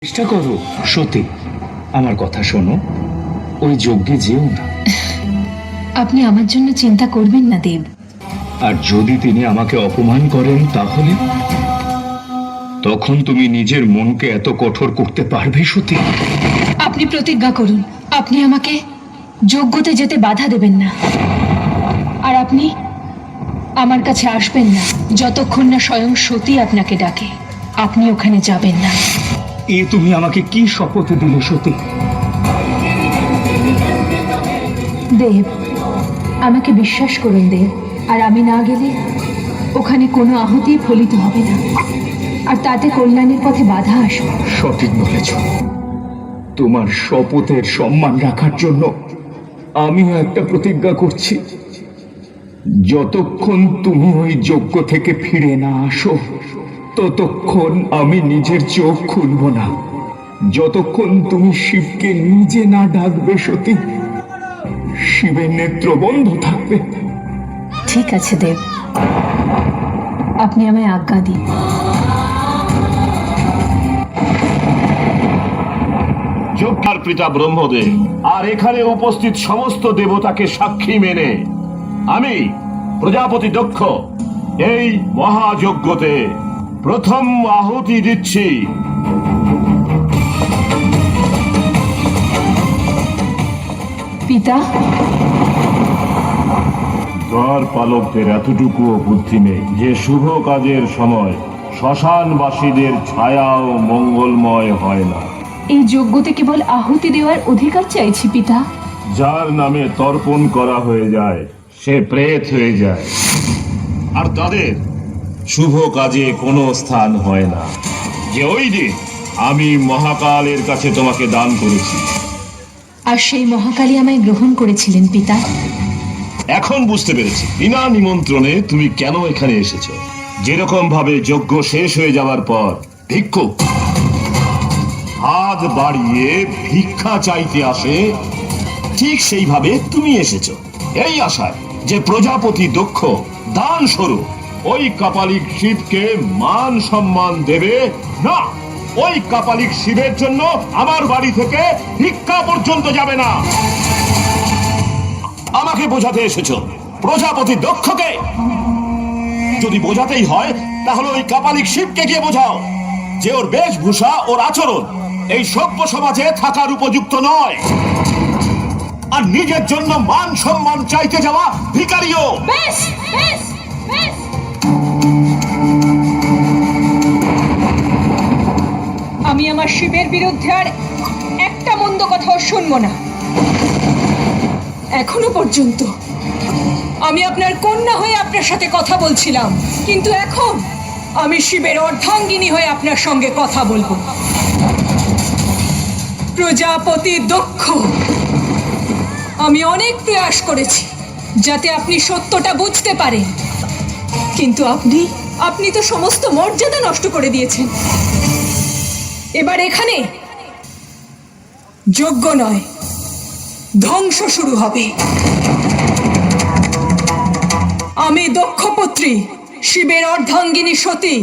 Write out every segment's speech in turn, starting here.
চেষ্টা করো সত্যি, আমার কথা শোনো, ওই যজ্ঞে যেও না। আপনি আমার জন্য চিন্তা করবেন না দেব। আর যদি তিনি আমাকে অপমান করেন তাহলে তখন তুমি নিজের মনকে এত কঠোর করতে পারবে সত্যি? আপনি প্রতিজ্ঞা করুন, আপনি আমাকে যজ্ঞতে যেতে বাধা দেবেন না। আর আপনি আমার কাছে আসবেন না যতক্ষণ না স্বয়ং সতী আপনাকে ডাকে। আপনি ওখানে যাবেন না। এ তুমি আমাকে কি শপথ দিলে সত্যি? দেব, আমাকে বিশ্বাস করুন দেব, আর আমি না গেলে ওখানে কোনো আহুতি ফলিত হবে না, আর তাতে কল্যাণের পথে বাধা আসবে। সঠিক বলেছ। তোমার শপথের সম্মান রাখার জন্য আমিও একটা প্রতিজ্ঞা করছি। যতক্ষণ তুমি ওই যজ্ঞ থেকে ফিরে না আসো ততক্ষণ আমি নিজের চোখ খুলব না। যতক্ষণ তুমি শিবকে নিজে না ডাকবে সতী, শিবের নেত্র বন্ধ থাকবে। ঠিক আছে দেব, আপনি আমায় আজ্ঞা দিন। যজ্ঞার পিতা ব্রহ্মদেব আর এখানে উপস্থিত সমস্ত দেবতাকে সাক্ষী মেনে আমি প্রজাপতি দক্ষ এই মহাযজ্ঞতে প্রথম আহুতি দিচ্ছি। পিতা, দ্বার পালকদের এতটুকুও বুদ্ধি নেই যে শুভ কাজের সময় শ্মশানবাসীদের ছায়াও মঙ্গলময় হয় না। এই যজ্ঞতে কেবল আহুতি দেওয়ার অধিকার চাইছি পিতা। যার নামে তর্পণ করা হয়ে যায় সে প্রেত হয়ে যায়, আর তাদের শুভ কাজে কোনো স্থান হয় না। যে ওই দিন আমি মহাকালের কাছে তোমাকে দান করেছি। আর সেই মহাকালী আমায় গ্রহণ করেছিলেন পিতা। এখন বুঝতে পেরেছি বিনা নিমন্ত্রণে তুমি কেন এখানে এসেছো। যেরকম ভাবে যজ্ঞ শেষ হয়ে যাওয়ার পর ভিক্ষুক হাত বাড়িয়ে ভিক্ষা চাইতে আসে, ঠিক সেইভাবে তুমি এসেছো এই আশায় যে প্রজাপতি দক্ষ দান স্বরূপ ওই কাপালিক শিবকে মান সম্মান দেবে না। ওই কাপালিক শিবের জন্য আমার বাড়ি থেকে ভিক্ষা পর্যন্ত যাবে না। আমাকে বোঝাতে এসেছো প্রজাপতি দক্ষকে? যদি বোঝাতেই হয় তাহলে ওই কাপালিক শিবকে গিয়ে বোঝাও যে ওর বেশভূষা ওর আচরণ এই সভ্য সমাজে থাকার উপযুক্ত নয়, আর নিজের জন্য মান সম্মান চাইতে যাওয়া ভিখারিও। বেশ বেশ বেশ, আমি আমার শিবের বিরুদ্ধে আর একটা মন্দ কথাও শুনবো না। এখনো পর্যন্ত আমি আপনার কন্যা হয়ে আপনার সাথে কথা বলছিলাম, কিন্তু এখন আমি শিবের অর্ধাঙ্গিনী হয়ে আপনার সঙ্গে কথা বলবো। প্রজাপতি দক্ষ, আমি অনেক প্রয়াস করেছি যাতে আপনি সত্যটা বুঝতে পারেন, কিন্তু আপনি তো সমস্ত মর্যাদা নষ্ট করে দিয়েছেন। এবার এখানে যজ্ঞ নয়, ধ্বংস শুরু হবে। আমি দক্ষপুত্রী শিবের অর্ধাঙ্গিনী সতী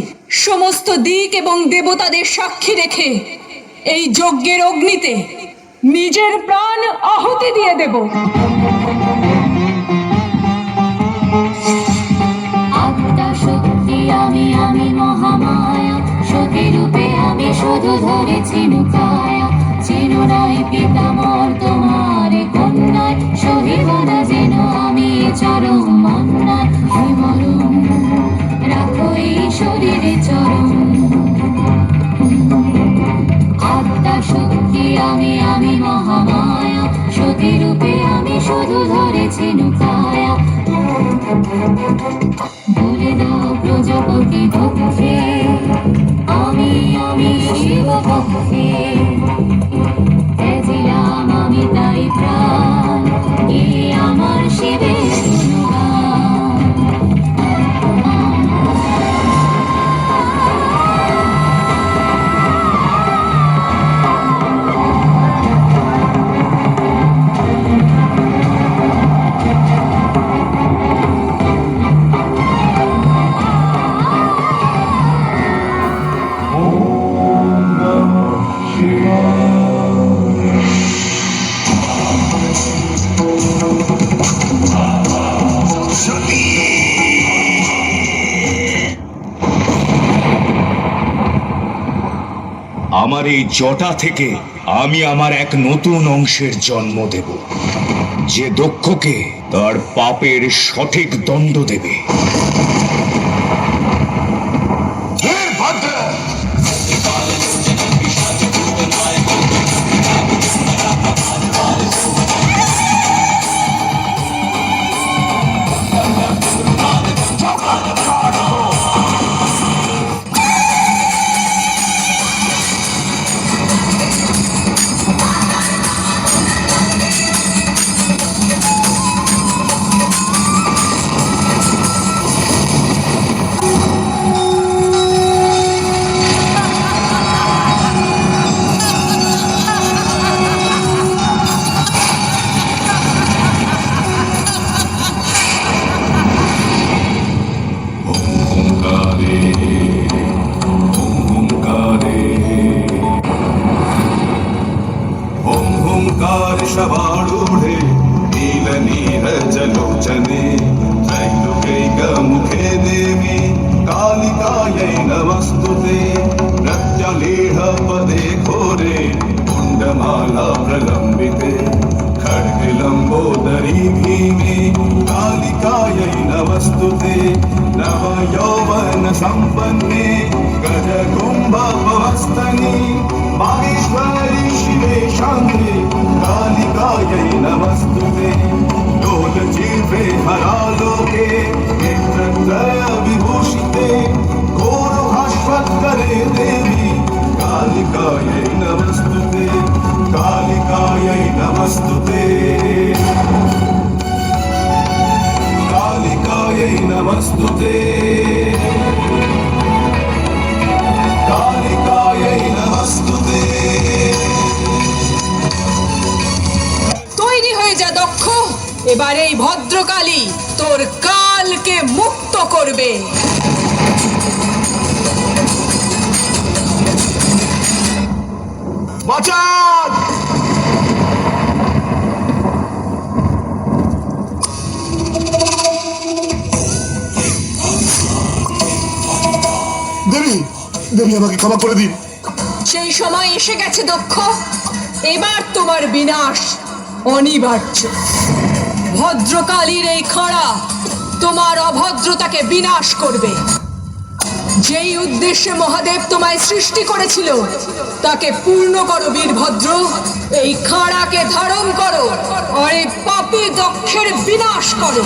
সমস্ত দিক এবং দেবতাদের সাক্ষী রেখে এই যজ্ঞের অগ্নিতে নিজের প্রাণ আহুতি দিয়ে দেব। আত্মা শক্তি আমি মহামায়া, সতী রূপে আমি শুধু ধরেছি মুখায়া। চিনো নাই পিতামর তোমার কন্যায়, সহিব না যেন আমি চরম অন্যায়। মরণ রাখো এই শরীরে চরম। আত্মা শক্তি আমি মহামায়া, সতী রূপে আমি শুধু ধরেছি মুখায়া। বলে দাও প্রজাপতি দক্ষে আমি শিব পক্ষে, তেজিলাম আমি তাই প্রাণ এ আমার শিবের গুণগান। আমার এই জটা থেকে আমি আমার এক নতুন অংশের জন্ম দেব, যে দক্ষকে তার পাপের সঠিক দণ্ড দেবে। शवारूढे नीलनीरजलोचने त्रैलोक्यैकमुखे देवी कालिकायै नमस्तुते प्रत्यलेढपदे घोरे कुण्डमाला प्रलम्बिते खड्गलम्बोदरी भीमे कालिकायै नमस्तुते नवयौवन सम्पन्ने गजकुम्भपवस्तनि मागेश्वरी शिवे शान्ते कालिकायै नमस्तुते लोलजीवे हरालोके नेत्रत्रय विभूषिते घोरभास्वत्करे देवी कालिकायै नमस्तुते कालिकायै नमस्तुते कालिकायै नमस्तुते कालिकायै नमस्तुते। তৈরি হয়ে যা দক্ষ, এবার এই ভদ্রকালী তোর কালকে মুক্ত করবে। বাঁচান! দেবী দেবী আমাকে ক্ষমা করে দিন। সেই সময় এসে গেছে দক্ষ, এবার তোমার বিনাশ অনিবার্য। ভদ্রকালীর এই খাঁড়া তোমার অভদ্রতাকে বিনাশ করবে। যেই উদ্দেশ্যে মহাদেব তোমায় সৃষ্টি করেছিল তাকে পূর্ণ করো বীরভদ্র। এই খাঁড়াকে ধারণ করো আর এই পাপী দক্ষের বিনাশ করো।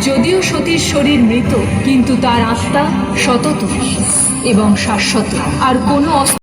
যদিও সতীর শরীর মৃত, কিন্তু তার আত্মা সতত। এবং শাশ্বত। আর কোনো